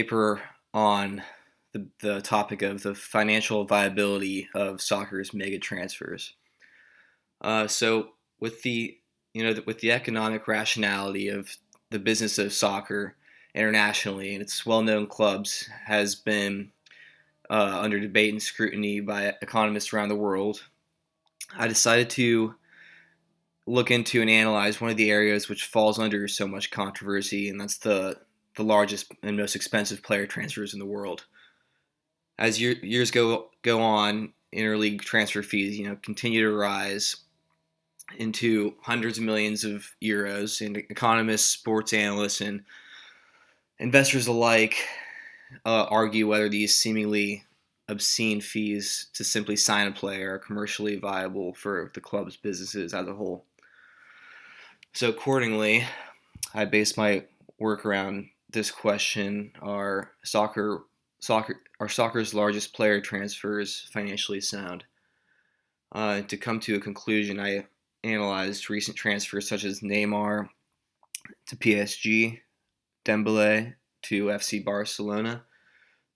Paper on the topic of the financial viability of soccer's mega transfers. So with the economic rationality of the business of soccer internationally and its well-known clubs has been under debate and scrutiny by economists around the world, I decided to look into and analyze one of the areas which falls under so much controversy, and that's the largest and most expensive player transfers in the world. As years go on, interleague transfer fees continue to rise into hundreds of millions of euros, and economists, sports analysts, and investors alike argue whether these seemingly obscene fees to simply sign a player are commercially viable for the club's businesses as a whole. So accordingly, I based my work around this question: are soccer's largest player transfers financially sound? To come to a conclusion, I analyzed recent transfers such as Neymar to PSG, Dembele to FC Barcelona,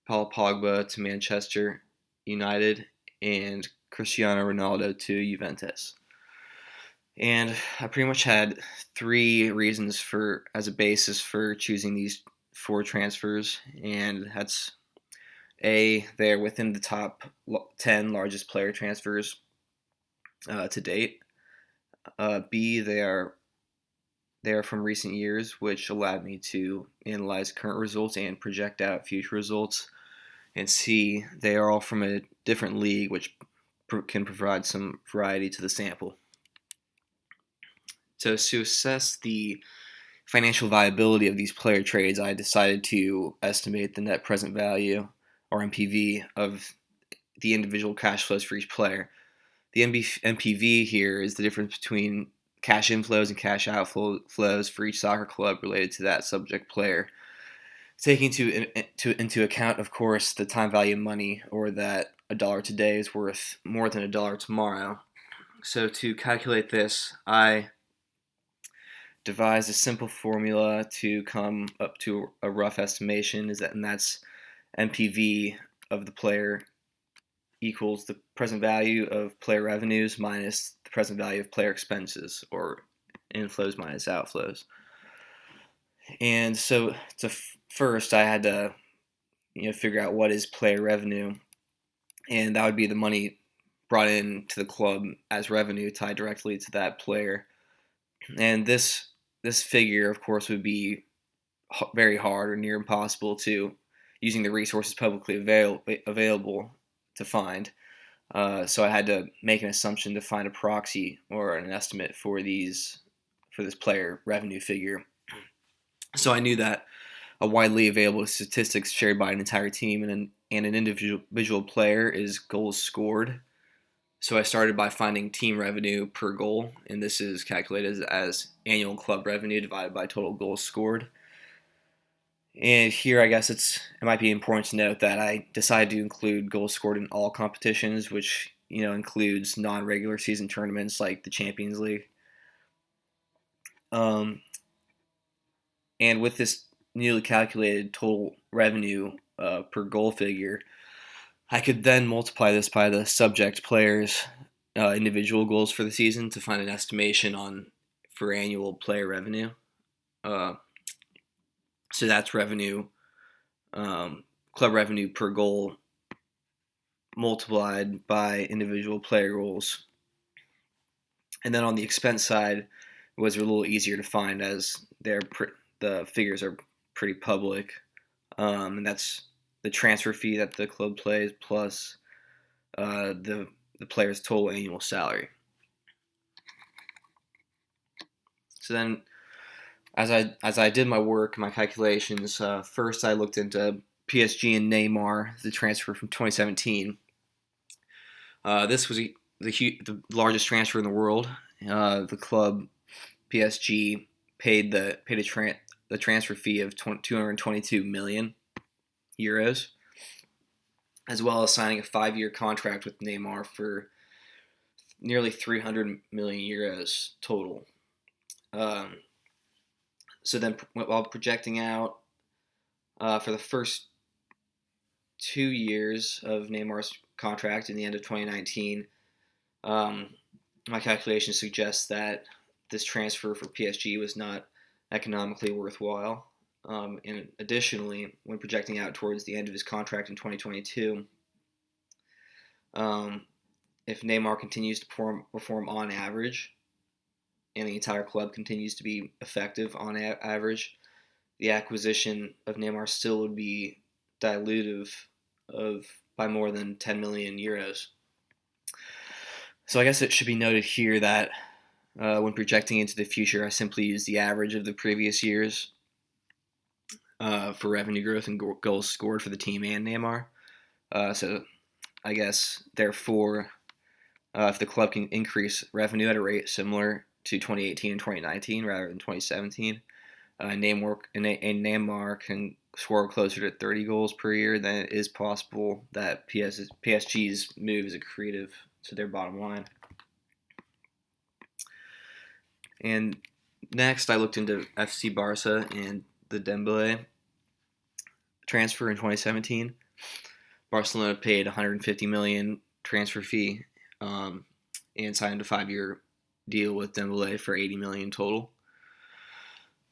Paul Pogba to Manchester United, and Cristiano Ronaldo to Juventus. And I pretty much had three reasons as a basis for choosing these four transfers, and that's A, they're within the top 10 largest player transfers to date. B, they are from recent years, which allowed me to analyze current results and project out future results. And C, they are all from a different league, which can provide some variety to the sample. So to assess the financial viability of these player trades, I decided to estimate the net present value, or NPV, of the individual cash flows for each player. The NPV here is the difference between cash inflows and cash outflows for each soccer club related to that subject player, taking into account, of course, the time value of money, or that a dollar today is worth more than a dollar tomorrow. So to calculate this, I devised a simple formula to come up to a rough estimation, and that's NPV of the player equals the present value of player revenues minus the present value of player expenses, or inflows minus outflows. And so first I had to figure out what is player revenue, and that would be the money brought in to the club as revenue tied directly to that player. And this figure, of course, would be very hard or near impossible to, using the resources publicly available, to find. So I had to make an assumption to find a proxy or an estimate for this player revenue figure. So I knew that a widely available statistics shared by an entire team and an individual player is goals scored. So I started by finding team revenue per goal, and this is calculated as annual club revenue divided by total goals scored. And here, I guess it might be important to note that I decided to include goals scored in all competitions, which includes non-regular season tournaments like the Champions League. And with this newly calculated total revenue per goal figure, I could then multiply this by the subject players' individual goals for the season to find an estimation for annual player revenue. So that's revenue, club revenue per goal multiplied by individual player goals. And then on the expense side, it was a little easier to find, as the figures are pretty public, and that's the transfer fee that the club plays plus the player's total annual salary. So then, as I did my work, my calculations, first I looked into PSG and Neymar, the transfer from 2017. This was the largest transfer in the world. The club PSG paid the transfer fee of 222 million euros, as well as signing a 5-year contract with Neymar for nearly 300 million euros total. So then, while projecting out For the first 2 years of Neymar's contract in the end of 2019, um, my calculations suggest that this transfer for PSG was not economically worthwhile. And additionally, when projecting out towards the end of his contract in 2022, um, if Neymar continues to perform on average and the entire club continues to be effective on average, the acquisition of Neymar still would be dilutive of by more than 10 million euros. So I guess it should be noted here that when projecting into the future, I simply use the average of the previous years for revenue growth and goals scored for the team and Neymar. So I guess, therefore, if the club can increase revenue at a rate similar to 2018 and 2019 rather than 2017, Neymar can score closer to 30 goals per year, then it is possible that PSG's move is accretive to their bottom line. And next, I looked into FC Barca and the Dembele transfer in 2017. Barcelona paid 150 million transfer fee and signed a 5-year deal with Dembele for 80 million total.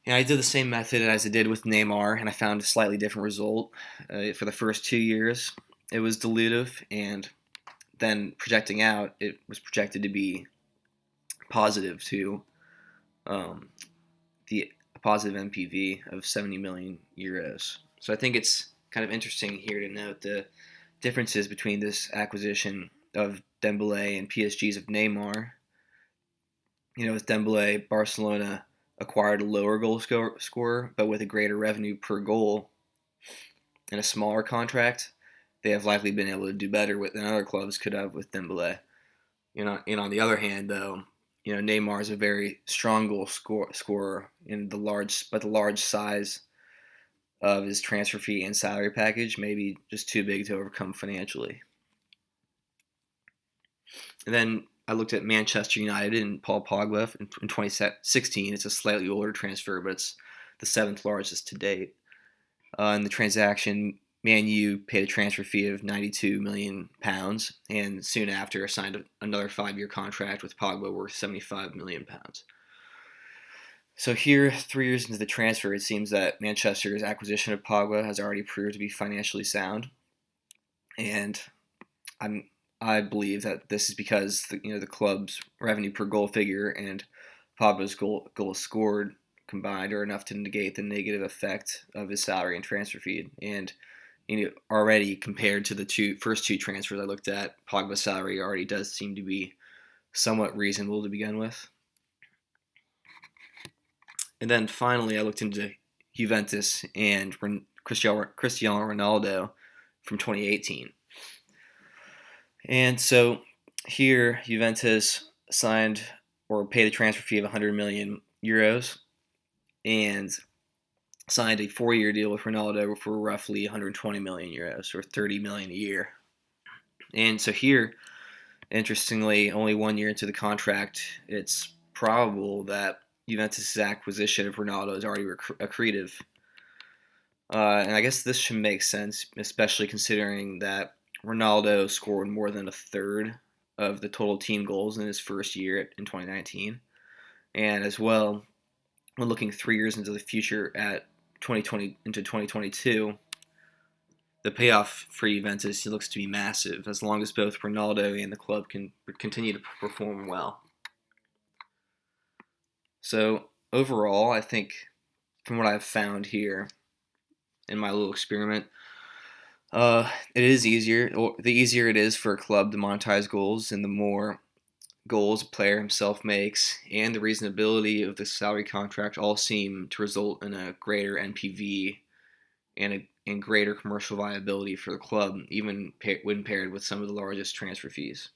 And I did the same method as I did with Neymar, and I found a slightly different result. For the first 2 years, it was dilutive, and then projecting out, it was projected to be positive to the positive NPV of 70 million euros. So I think it's kind of interesting here to note the differences between this acquisition of Dembele and PSG's of Neymar. With Dembele, Barcelona acquired a lower goal scorer, but with a greater revenue per goal and a smaller contract, they have likely been able to do better than other clubs could have with Dembele. And on the other hand, though, Neymar is a very strong goal scorer in the large size of his transfer fee and salary package may be just too big to overcome financially. And then I looked at Manchester United and Paul Pogba in 2016. It's a slightly older transfer, but it's the 7th largest to date. In the transaction, Man U paid a transfer fee of £92 million, and soon after signed another 5-year contract with Pogba worth £75 million. So here, 3 years into the transfer, it seems that Manchester's acquisition of Pogba has already proved to be financially sound, and I believe that this is because the club's revenue per goal figure and Pogba's goals scored combined are enough to negate the negative effect of his salary and transfer fee. And already compared to the first two transfers I looked at, Pogba's salary already does seem to be somewhat reasonable to begin with. And then finally, I looked into Juventus and Cristiano Ronaldo from 2018. And so here, Juventus signed or paid a transfer fee of 100 million euros and signed a 4-year deal with Ronaldo for roughly 120 million euros, or 30 million a year. And so here, interestingly, only 1 year into the contract, it's probable that Juventus' acquisition of Ronaldo is already accretive. And I guess this should make sense, especially considering that Ronaldo scored more than a third of the total team goals in his first year in 2019. And as well, when looking 3 years into the future at 2022, the payoff for Juventus looks to be massive as long as both Ronaldo and the club can continue to perform well. So overall, I think from what I've found here in my little experiment, it is easier, or the easier it is for a club to monetize goals, and the more goals a player himself makes, and the reasonability of the salary contract all seem to result in a greater NPV and greater commercial viability for the club, even when paired with some of the largest transfer fees.